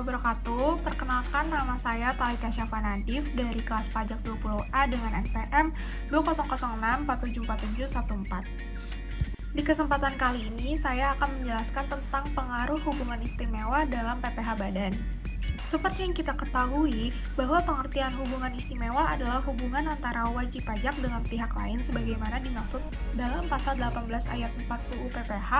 wabarakatuh. Perkenalkan, nama saya Talita Syafa Nadif dari kelas pajak 20A dengan NPM 2006474714. Di kesempatan kali ini, saya akan menjelaskan tentang pengaruh hubungan istimewa dalam PPh Badan. Seperti yang kita ketahui, bahwa pengertian hubungan istimewa adalah hubungan antara wajib pajak dengan pihak lain sebagaimana dimaksud dalam pasal 18 ayat 4 UU PPh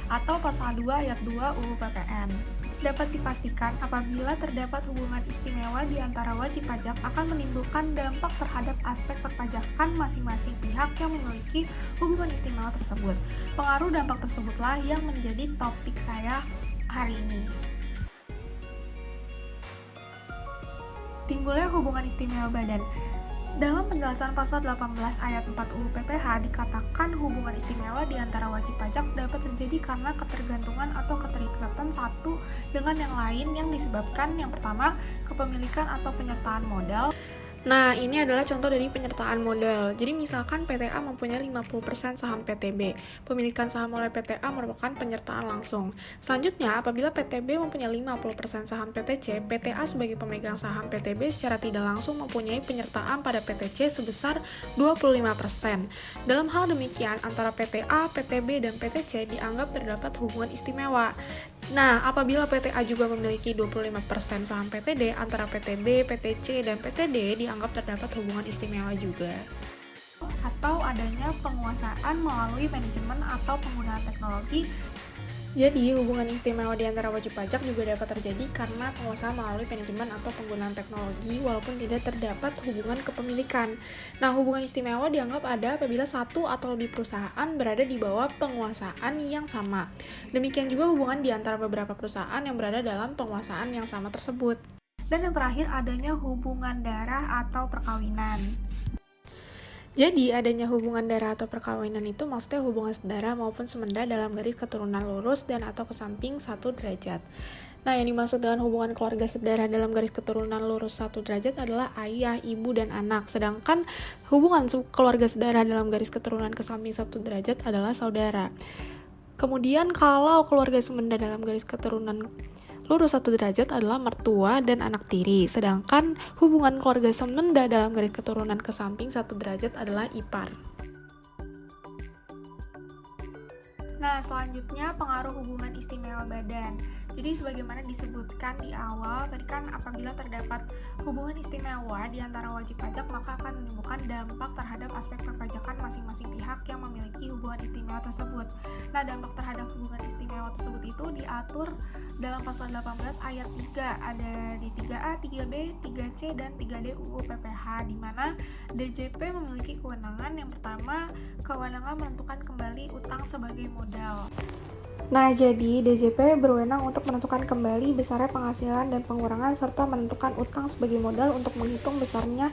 atau pasal 2 ayat 2 UU PPN. Dapat dipastikan apabila terdapat hubungan istimewa di antara wajib pajak akan menimbulkan dampak terhadap aspek perpajakan masing-masing pihak yang memiliki hubungan istimewa tersebut. Pengaruh dampak tersebutlah yang menjadi topik saya hari ini. Timbulnya hubungan istimewa badan. Dalam penjelasan pasal 18 ayat 4 UU PPh dikatakan hubungan istimewa di antara wajib pajak dapat terjadi karena ketergantungan atau keterikatan satu dengan yang lain yang disebabkan yang pertama, kepemilikan atau penyertaan modal. Nah, ini adalah contoh dari penyertaan modal. Jadi misalkan PTA mempunyai 50% saham PTB. Pemilikan saham oleh PTA merupakan penyertaan langsung. Selanjutnya, apabila PTB mempunyai 50% saham PTC, PTA sebagai pemegang saham PTB secara tidak langsung mempunyai penyertaan pada PTC sebesar 25%. Dalam hal demikian, antara PTA, PTB, dan PTC dianggap terdapat hubungan istimewa. Nah, apabila PTA juga memiliki 25% saham PTD, antara PTB, PTC, dan PTD dianggap terdapat hubungan istimewa juga. Atau adanya penguasaan melalui manajemen atau penggunaan teknologi. Jadi, hubungan istimewa di antara wajib pajak juga dapat terjadi karena penguasaan melalui manajemen atau penggunaan teknologi walaupun tidak terdapat hubungan kepemilikan. Nah, hubungan istimewa dianggap ada apabila satu atau lebih perusahaan berada di bawah penguasaan yang sama. Demikian juga hubungan di antara beberapa perusahaan yang berada dalam penguasaan yang sama tersebut. Dan yang terakhir adanya hubungan darah atau perkawinan. Jadi, adanya hubungan darah atau perkawinan itu maksudnya hubungan saudara maupun semenda dalam garis keturunan lurus dan atau ke samping 1 derajat. Nah, yang dimaksud dengan hubungan keluarga saudara dalam garis keturunan lurus 1 derajat adalah ayah, ibu, dan anak. Sedangkan hubungan keluarga saudara dalam garis keturunan ke samping 1 derajat adalah saudara. Kemudian, kalau keluarga semenda dalam garis keturunan lurus 1 derajat adalah mertua dan anak tiri, sedangkan hubungan keluarga semenda dalam garis keturunan ke samping 1 derajat adalah ipar. Nah, selanjutnya pengaruh hubungan istimewa badan. Jadi sebagaimana disebutkan di awal, tadi kan apabila terdapat hubungan istimewa di antara wajib pajak, maka akan menimbulkan dampak terhadap aspek perpajakan masing-masing pihak yang memiliki hubungan istimewa tersebut. Nah, dampak terhadap hubungan istimewa tersebut itu diatur dalam pasal 18 ayat 3, ada di 3A, 3B, 3C, dan 3D UU PPh, di mana DJP memiliki kewenangan yang pertama, kewenangan menentukan kembali utang sebagai modal. Nah, jadi DJP berwenang untuk menentukan kembali besarnya penghasilan dan pengurangan serta menentukan utang sebagai modal untuk menghitung besarnya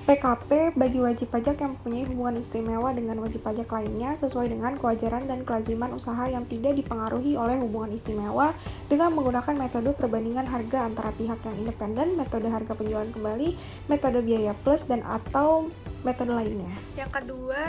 PKP bagi wajib pajak yang mempunyai hubungan istimewa dengan wajib pajak lainnya sesuai dengan kewajaran dan kelaziman usaha yang tidak dipengaruhi oleh hubungan istimewa dengan menggunakan metode perbandingan harga antara pihak yang independen, metode harga penjualan kembali, metode biaya plus, dan atau metode lainnya. Yang kedua,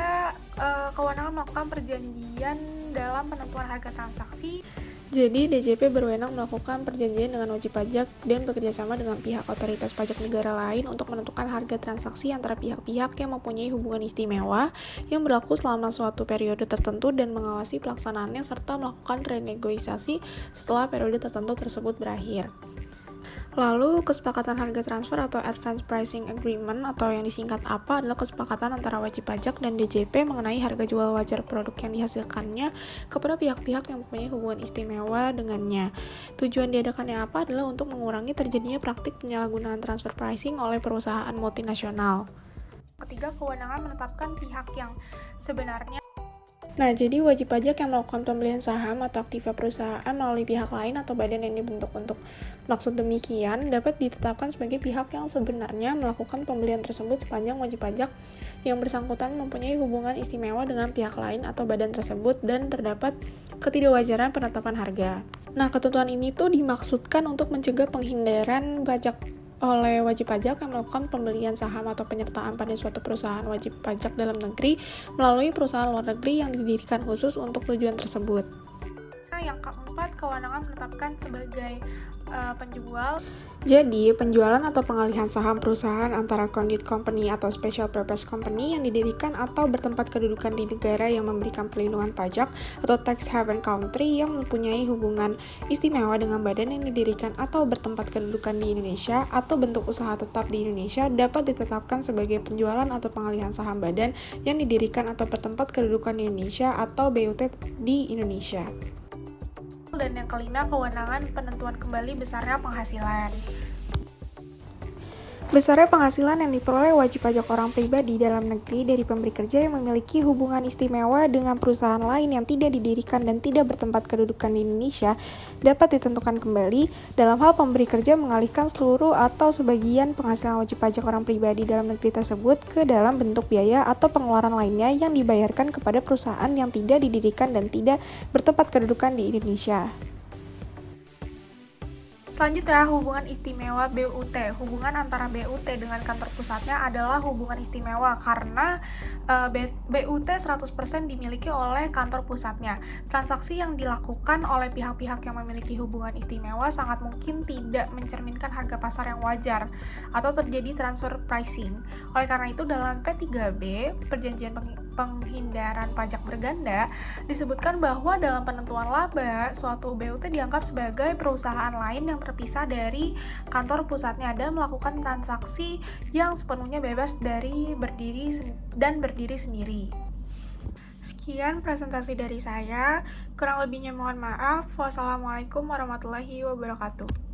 kewenangan melakukan perjanjian dalam penentuan harga transaksi. Jadi, DJP berwenang melakukan perjanjian dengan wajib pajak dan bekerjasama dengan pihak otoritas pajak negara lain untuk menentukan harga transaksi antara pihak-pihak yang mempunyai hubungan istimewa yang berlaku selama suatu periode tertentu dan mengawasi pelaksanaannya serta melakukan renegosiasi setelah periode tertentu tersebut berakhir. Lalu, kesepakatan harga transfer atau Advance Pricing Agreement atau yang disingkat APA adalah kesepakatan antara wajib pajak dan DJP mengenai harga jual wajar produk yang dihasilkannya kepada pihak-pihak yang mempunyai hubungan istimewa dengannya. Tujuan diadakannya APA adalah untuk mengurangi terjadinya praktik penyalahgunaan transfer pricing oleh perusahaan multinasional. Ketiga, kewenangan menetapkan pihak yang sebenarnya. Nah, jadi wajib pajak yang melakukan pembelian saham atau aktiva perusahaan melalui pihak lain atau badan yang dibentuk untuk maksud demikian dapat ditetapkan sebagai pihak yang sebenarnya melakukan pembelian tersebut sepanjang wajib pajak yang bersangkutan mempunyai hubungan istimewa dengan pihak lain atau badan tersebut dan terdapat ketidakwajaran penetapan harga. Nah, ketentuan ini tuh dimaksudkan untuk mencegah penghindaran pajak oleh wajib pajak yang melakukan pembelian saham atau penyertaan pada suatu perusahaan wajib pajak dalam negeri melalui perusahaan luar negeri yang didirikan khusus untuk tujuan tersebut. yang keempat, kewenangan menetapkan sebagai penjual. Jadi, penjualan atau pengalihan saham perusahaan antara conduit company atau special purpose company yang didirikan atau bertempat kedudukan di negara yang memberikan perlindungan pajak atau tax haven country yang mempunyai hubungan istimewa dengan badan yang didirikan atau bertempat kedudukan di Indonesia atau bentuk usaha tetap di Indonesia dapat ditetapkan sebagai penjualan atau pengalihan saham badan yang didirikan atau bertempat kedudukan di Indonesia atau BUT di Indonesia. Dan yang kelima, kewenangan penentuan kembali besarnya penghasilan. Besarnya penghasilan yang diperoleh wajib pajak orang pribadi dalam negeri dari pemberi kerja yang memiliki hubungan istimewa dengan perusahaan lain yang tidak didirikan dan tidak bertempat kedudukan di Indonesia dapat ditentukan kembali dalam hal pemberi kerja mengalihkan seluruh atau sebagian penghasilan wajib pajak orang pribadi dalam negeri tersebut ke dalam bentuk biaya atau pengeluaran lainnya yang dibayarkan kepada perusahaan yang tidak didirikan dan tidak bertempat kedudukan di Indonesia. Selanjutnya, hubungan istimewa BUT. Hubungan antara BUT dengan kantor pusatnya adalah hubungan istimewa karena BUT 100% dimiliki oleh kantor pusatnya. Transaksi yang dilakukan oleh pihak-pihak yang memiliki hubungan istimewa sangat mungkin tidak mencerminkan harga pasar yang wajar atau terjadi transfer pricing. Oleh karena itu, dalam P3B, Perjanjian Penghindaran Pajak Berganda, disebutkan bahwa dalam penentuan laba, suatu BUT dianggap sebagai perusahaan lain yang terpisah dari kantor pusatnya dan melakukan transaksi yang sepenuhnya bebas dari berdiri sendiri. Sekian presentasi dari saya, kurang lebihnya mohon maaf. Wassalamualaikum warahmatullahi wabarakatuh.